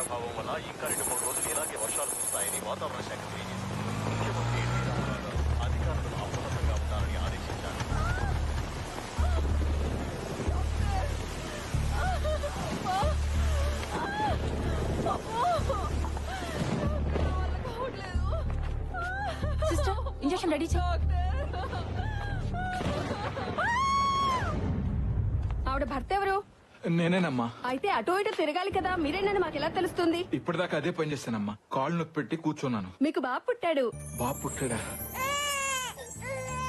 ప్రభావం వల్ల ఇంకా 2-3 రోజులు ఇలాగే వర్షాలు కురుస్తాయని వాతావరణ శాఖ తెలియజేసింది. ముఖ్యమంత్రి ఎన్టీ రామారావు అధికారులను అప్రమత్తంగా ఉండాలని ఆదేశించారు. సిస్టర్, ఇంజెక్షన్ రెడీ చేయి. ఆవిడ భర్త ఎవరు? నేనేనమ్మా. అయితే అటు ఇటు తిరగాలి కదా, మీరేనని మాకు ఎలా తెలుస్తుంది? ఇప్పటిదాకా అదే పని చేస్తానమ్మా. కాళ్ళు నొప్పి పెట్టి కూర్చున్నాను. మీకు బాబు పుట్టాడు. బాబు పుట్టాడా?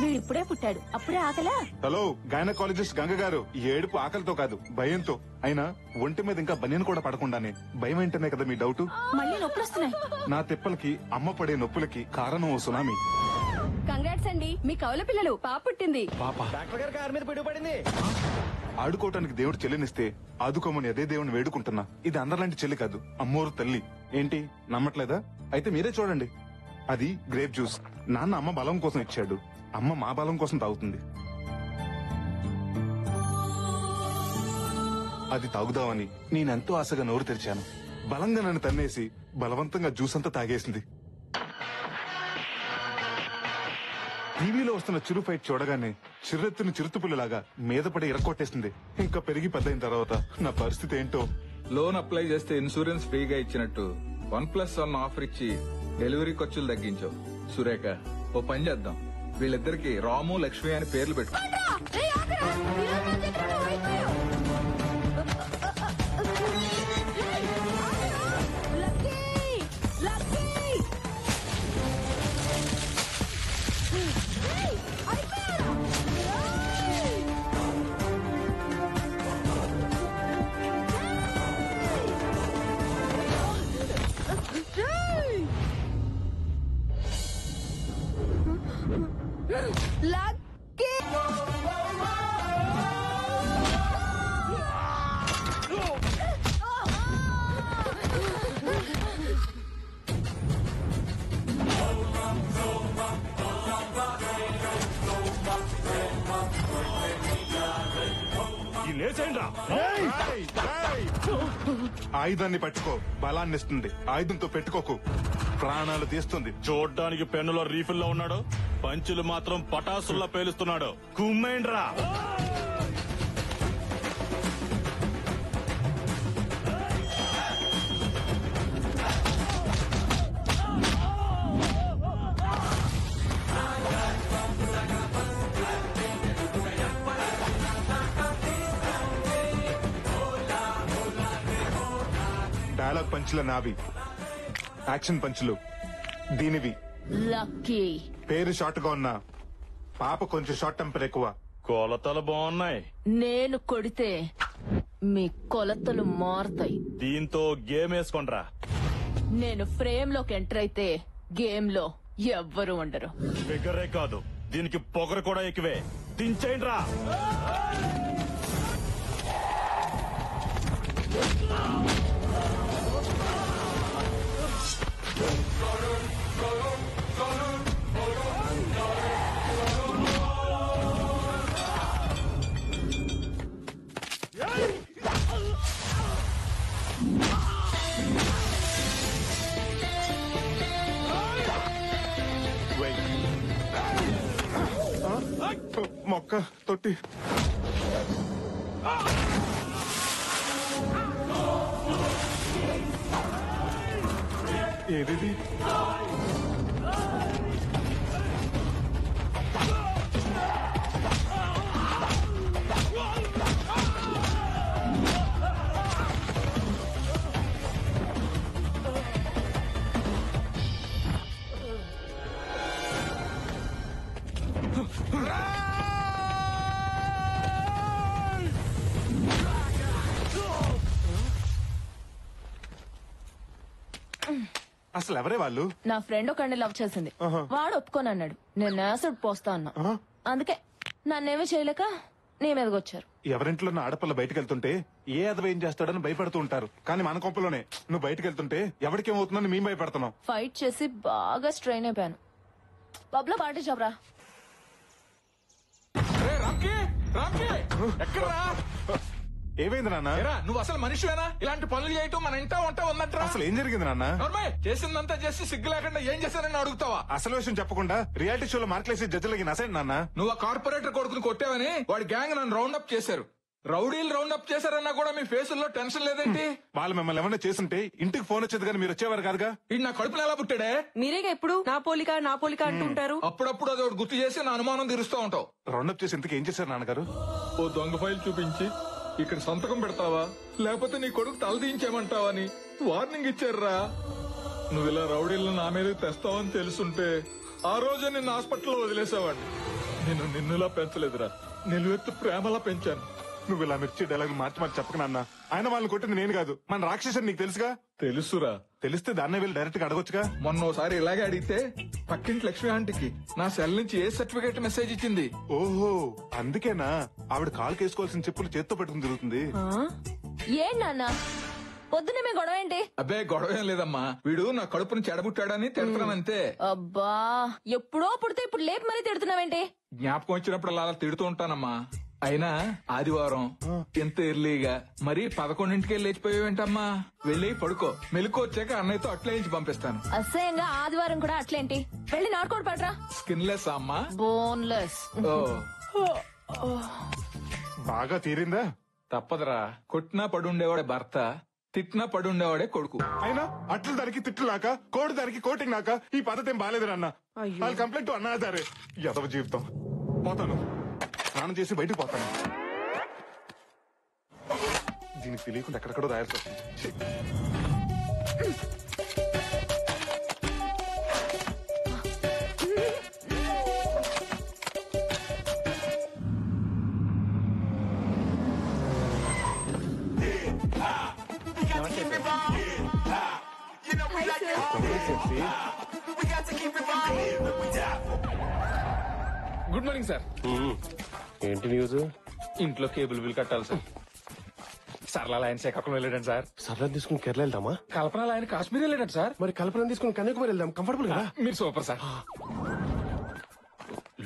వీడు ఇప్పుడే పుట్టాడు, అప్పుడే ఆకలా? హలో, గైనకాలజిస్ట్ గంగ గారు, ఈ ఏడుపు ఆకలితో కాదు భయంతో. అయినా ఒంటి మీద ఇంకా బనియన్ కూడా పడకుండానే భయం ఏంటనే కదా మీ డౌట్? మళ్ళీ నొప్పులు వస్తున్నాయి. నా తిప్పలకి అమ్మ పడే నొప్పులకి కారణం ఓ సునామీ. కంగ్రాట్స్ అండి, మీ కవల పిల్లలు పాప పుట్టింది. పాప డాక్టర్ గారి కారు మీద పిడుగుపడింది. ఆడుకోవటానికి దేవుడు చెల్లినిస్తే ఆదుకోమని అదే దేవుని వేడుకుంటున్నా. ఇది అందరిలాంటి చెల్లి కాదు, అమ్మోరు తల్లి. ఏంటి నమ్మట్లేదా? అయితే మీరే చూడండి. అది గ్రేప్ జ్యూస్. నాన్న అమ్మ బలం కోసం ఇచ్చాడు, అమ్మ మా బలం కోసం తాగుతుంది. అది తాగుదామని నేనెంతో ఆశగా నోరు తెరిచాను. బలంగా నన్ను తన్నేసి బలవంతంగా జ్యూస్ అంతా తాగేసింది. టీవీలో వస్తున్న చిరు ఫైట్ చూడగానే చిర్రెత్తుని చిరుతుపుల్లాగా మీద పడి ఇరక్కొట్టేసింది. ఇంకా పెరిగి పెద్దయిన తర్వాత నా పరిస్థితి ఏంటో. లోన్ అప్లై చేస్తే ఇన్సూరెన్స్ ఫ్రీగా ఇచ్చినట్టు 1+1 ఆఫర్ ఇచ్చి డెలివరీ ఖర్చులు తగ్గించావు. సురేఖ, ఓ పని చేద్దాం, వీళ్ళిద్దరికి రాము లక్ష్మి అని పేర్లు పెట్టు. ఆయుధాన్ని పట్టుకో, బలాన్ని ఇస్తుంది. ఆయుధంతో పెట్టుకోకు, ప్రాణాలు తీస్తుంది. చూడ్డానికి పెన్నులో రీఫిల్ లో ఉన్నాడు, పంచులు మాత్రం పటాసుల్లా పేలుస్తున్నాడు. కుమ్మేండ్రా. డైలాగ్ పంచుల నావి, యాక్షన్ పంచులు దీనివి. లక్కీ పేరు షార్ట్ గా ఉన్నా పాప కొంచెం షార్ట్ టెంపర్ ఎక్కువ. కొలతలు బాగున్నాయి. నేను కొడితే మీ కొలతలు మారుతాయి. దీంతో గేమ్ వేసుకోండ్రా. నేను ఫ్రేమ్ లోకి ఎంటర్ అయితే గేమ్ లో ఎవ్వరు ఉండరు. ఫిగరే కాదు, దీనికి పొగరు కూడా ఎక్కువే. దించేయండ్రా. మొక్క తొట్టి ఏది? అసలు ఎవరే వాళ్ళు? నా ఫ్రెండ్ ఒకడిని లవ్ చేసింది, వాడు ఒప్పుకొని అన్నాడు. నేను యాసిడ్ పోస్తా అన్నా. అందుకే నన్నేమీ చేయలేక నీ మీదకి వచ్చారు. ఎవరింట్లో నా ఆడపిల్ల బయటకు వెళ్తుంటే ఏ అదవ ఏం చేస్తాడని భయపడుతూ ఉంటారు. కానీ మన కొంపలోనే నువ్వు బయటకు వెళ్తుంటే ఎవరికేమవుతుందని మేము భయపడుతున్నాం. ఫైట్ చేసి బాగా స్ట్రెయిన్ అయిపోయాను. పబ్లో పార్టీ చెప్పరా. ఏమైంది నాన్న? ఏరా, నువ్వు అసలు మనిషివేనా? ఇలాంటి పనులు చేయటం మన ఇంటా ఉంటా ఉందంటరా? అసలు ఏం జరిగింది నాన్న? నార్మల్ చేసిందంతా చేసి సిగ్గు లేకుండా ఏం చేశానని అడుగుతావా? అసలు విషయం చెప్పకుండా రియాలిటీ షోలో మార్కులేసి జడ్జిలకి నసండి నాన్న. నువ్వు ఆ కార్పొరేటర్ కొడుకుని కొట్టావని వాడి గ్యాంగ్ నన్ను రౌండ్ అప్ చేశారు. రౌడీలు రౌండ్ అప్ చేశారన్నా కూడా మీ ఫేసుల్లో టెన్షన్ లేదేంటి? వాళ్ళు మిమ్మల్ని ఏమన్నా చేస్తుంటే ఇంటికి ఫోన్ వచ్చేది కానీ మీరు వచ్చేవారు కాదుగా. ఇది నా కడుపులో ఎలా పుట్టాడే? మీరేగా ఎప్పుడు నా పోలిక అంటుంటారు. అప్పుడప్పుడు అది ఒకటి గుర్తు చేసి నా అనుమానం తీరుస్తూ ఉంటావు. రౌండప్ చేసి ఇంతకు ఏం చేశారు నాన్నగారు? ఓ దొంగ ఫైల్ చూపించి ఇక్కడ సంతకం పెడతావా లేకపోతే నీ కొడుకు తలదించేమంటావని వార్నింగ్ ఇచ్చారా. నువ్వు ఇలా రౌడీలను నా మీద తెస్తావని తెలుసుంటే ఆ రోజు నిన్ను హాస్పిటల్లో వదిలేసావాడిని. నేను నిన్నులా పెంచలేదురా, నిలువెత్తు ప్రేమలా పెంచాను. నువ్వు ఇలా మిర్చి డైలాగ్ మార్చి చెప్పక నాన్న. ఆయన వాళ్ళని కొట్టింది నేను కాదు, మన రాక్షసుని నీకు తెలుసుగా. తెలుసురా. తెలిస్తే దాన్నే వెళ్ళి డైరెక్ట్ గా అడగొచ్చుగా. మొన్నోసారి ఇలాగే అడిగితే పక్కింటి లక్ష్మి ఆంటీకి నా సెల్ నుంచి ఏ సర్టిఫికేట్ మెసేజ్ ఇచ్చింది. ఓహో, అందుకేనా ఆవిడ కాలు కేసుకోవాల్సిన చెప్పులు చేత్తో పెట్టుకుని తిరుగుతుంది. ఏం నాన్న పొద్దునే మీ గొడవ ఏంటి? అబ్బే గొడవ ఏం లేదమ్మా, వీడు నా కడుపుని చెడబుట్టాడని తిడుతున్నానంతే. అబ్బా ఎప్పుడో పుడితే ఇప్పుడు లేపు మరీ తిడుతున్నావేంటి? జ్ఞాపకం వచ్చినప్పుడు అలా తిడుతూ ఉంటానమ్మా. అయినా ఆదివారం ఎంత ఎర్లీగా మరి 11ంటికే లేచిపోయావేంటమ్మా? వెళ్ళి పడుకో, మెలకు వచ్చాక అన్నయ్యతో అట్లే ఇచ్చి పంపిస్తాను. అసహ్యంగా ఆదివారం కూడా అట్లేంటి? వెళ్ళి నాటుకోడు పడరా. స్కిన్లెస్ అమ్మా, బోన్లెస్. బాగా తీరిందా? తప్పదురా, కొట్టినా పడుండేవాడే భర్త, తిట్టినా పడుండేవాడే కొడుకు. అయినా అట్లు దానికి తిట్లు నాక, కోడి దానికి కోటింగ్ నాక, ఈ పద్ధతి ఏం బాగాలేదు నాన్న. వాళ్ళు కంప్లైంట్ అన్నారే యదవ జీవితం. పోతాను, స్నానం చేసి బయటకు పోతాను. దీనికి తెలియకుండా ఎక్కడెక్కడో రాయాల్సి వస్తుంది. Good morning sir. ఏంటి న్యూస్? ఇంట్లో కేబుల్ బిల్ కట్టాలి సార్. సరళ ఆయన శ్రీకాకుళం వెళ్ళాడండి సార్. సరళ తీసుకుని కేరళ వెళ్దామా? కల్పన ఆయన కాశ్మీర్ వెళ్ళాడు సార్. మరి కల్పన తీసుకుని కన్యాకుమారి వెళ్దాం, కంఫర్టబుల్ కదా. మీరు సూపర్ సార్.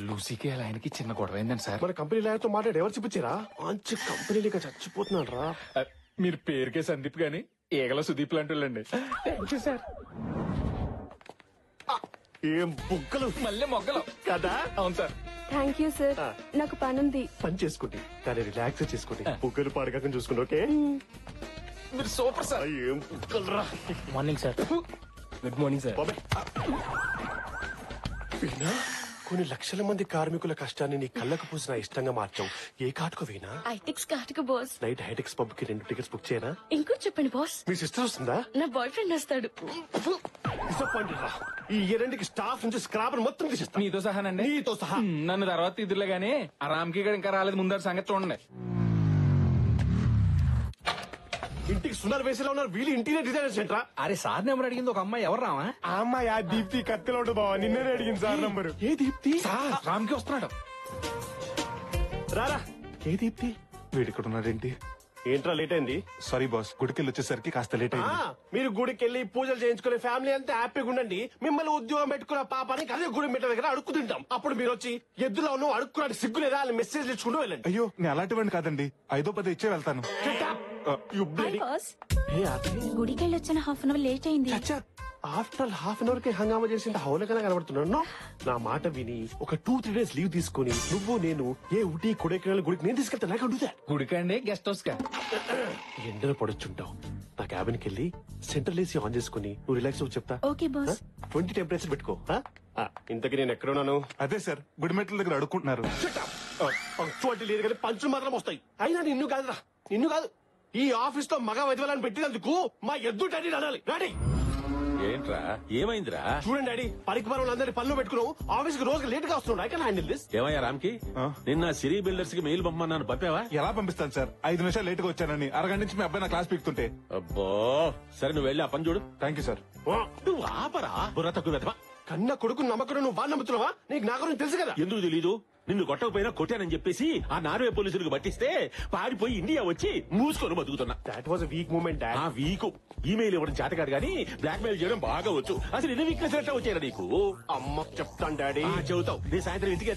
లూసీకి అలా ఆయనకి చిన్న గొడవ అయిందండి సార్. మరి కంపెనీ లాయర్తో మాట్లాడి ఎవరు చూపించారా? మంచి కంపెనీ లేక చచ్చిపోతున్నాడు రా. మీరు పేరుకే సందీప్ గాని ఏగల సుదీప్ లాంటి వాళ్ళండి. సార్ ఏం బుగ్గలు, మళ్ళీ మొగ్గలు కదా. అవును సార్. థ్యాంక్ యూ సార్, నాకు పనుంది. పని చేసుకోండి, కానీ రిలాక్స్ చేసుకోండి. బుగ్గలు పాడకాక చూసుకోండి. ఓకే, మీరు సూపర్ సార్. ఏం బుగ్గలు రా. Morning sir. Good morning sir. Veena, కొన్ని లక్షల మంది కార్మికుల కష్టాన్ని నీ కళ్ళకు పూసిన ఇష్టంగా మార్చావు. ఏ కాటుకు వీణా? ఐటెక్స్ కాటుకు బాస్. నైట్ హైటెక్స్ పబ్ కి 2 టికెట్స్ బుక్ చేయనా? ఇంకో చెప్పండి బాస్, మీ సిస్టర్ వస్తుందా? నా బాయ్ ఫ్రెండ్ వస్తాడు. డిసప్పాయింటెడ్ రా. ఈ రెండుకి స్టాఫ్ నుంచి స్క్రాప్ మొత్తం తీసేస్తా. మీతో సహానండి? నీతో సహా. నన్ను తర్వాత ఇదిలే గానీ ఆ రామ్కి గడ ఇంకా రాలేదు, ముందర సంగతి చూడండి. ఇంటికి సున్నారు వేసేలా ఉన్నారు వీళ్ళు. ఇంటీరియర్ డిజైనర్స్ ఏంట్రా? అరే సార్ నెంబర్ అడిగింది ఒక అమ్మాయి, ఎవరు రావా? ఆ అమ్మాయి ఆ దీప్తి కత్తిలో ఉంటుంది బావా, నిన్నే అడిగింది సార్ నంబరు. ఏ దీప్తి? రామ్కి వస్తున్నాడు. రారా. ఏ దీప్తి? వీడు ఇక్కడ ఉన్నాడేంటి? ఏంట్రా లేట్ అయింది? సారీ బాస్, గుడికెళ్ళి వచ్చేసరికి కాస్త లేట్ అయింది. మీరు గుడికి వెళ్ళి పూజలు చేయించుకునే ఫ్యామిలీ అంతా హ్యాపీగా ఉండండి. మిమ్మల్ని ఉద్యోగం పెట్టుకున్న పాపానికి అదే గుడి మెట్ల దగ్గర అడుక్కు తింటాం. అప్పుడు మీరు వచ్చి ఎద్దులో నువ్వు అడుక్కున్నాడు సిగ్గు లేదా అని మెసేజ్ ఇచ్చుకుంటూ వెళ్ళండి. అయ్యో, నేను అలాంటివాడిని కాదండి, 5-10 ఇచ్చే వెళ్తాను. గుడికి వెళ్ళొచ్చిన హాఫ్ అన్ అవర్ లేట్ అయింది. ఆఫ్టర్ హాఫ్ అన్ అవర్ కి హంగామా చేసి హౌలకనే కనబడుతున్నాను. నా మాట విని ఒక 2-3 డేస్ లీవ్ తీసుకుని నువ్వు నేను ఏ ఊటీ కొడైకెనాల్ గుడికి నేను తీసుకెళ్తా. నాకు అడుగుతా గుడికండి గెస్ట్ హౌస్ కా? ఎండలో పడొచ్చుంటావు. నా క్యాబిన్ కి వెళ్ళి సెంట్రల్ ఏసీ ఆన్ చేసుకుని నువ్వు రిలాక్స్ అవ్వు చెప్తా. Okay boss. 20 టెంపరేచర్ పెట్టుకో. ఇంతకీ నేను ఎక్కడున్నాను? అదే సార్, గుడి మెట్ల దగ్గర అడుక్కుంటున్నారు. పంక్చువాలిటీ లేదు కానీ పంచులు మాత్రం వస్తాయి. అయినా నిన్ను కాదురా, నిన్ను కాదు. ఈ ఆఫీస్ లో మగ వైద్యులను పెట్టినందుకు మా ఎద్దు డాడీ అనాలి. డాడీ ఏంట్రా, ఏమైందిరా? చూడండి డాడీ, పనికి పనులందరి పనులు పెట్టుకున్నావు. ఆఫీస్ కి రోజు లేట్ గా వస్తున్నాడు. I can handle this. ఏమయ్యా రామ్కి, నిన్న సిరీ బిల్డర్స్ కి మెయిల్ పంపమన్నాను, పంపావా? ఎలా పంపిస్తాను సార్, 5 నిమిషాలు లేట్ గా వచ్చానని అరగంట నుంచి మీ అబ్బాయి నా క్లాస్ పీకుతుంటే. అబ్బో, సరే నువ్వు వెళ్ళి ఆ పని చూడు. Thank you sir. నువ్వు ఆపరా, బుర్ర తక్కువ వెధవా. కన్న కొడుకు నమ్మకం నువ్వు బాగా నమ్ముతున్నావా? నీకు నా గురించి తెలుసు కదా. ఎందుకు తెలీదు? నిన్ను కొట్టకపోయినా కొట్టానని చెప్పేసి ఆ నార్వే పోలీసులకు పట్టిస్తే పారిపోయి ఇండియా వచ్చి మూసుకొని బతుకుతున్నా. That was weak moment dad. ఆ వీక్ ఈమెయిల్ ఇవ్వడం చేతకాడు గానీ బ్లాక్ మెయిల్ చేయడం బాగా వచ్చు. అసలు ఎన్ని వీక్నెస్ వచ్చారా నీకు? అమ్మ చెప్తాను డాడీ. చెబుతావు. నీ సాయంత్రం ఇంటికి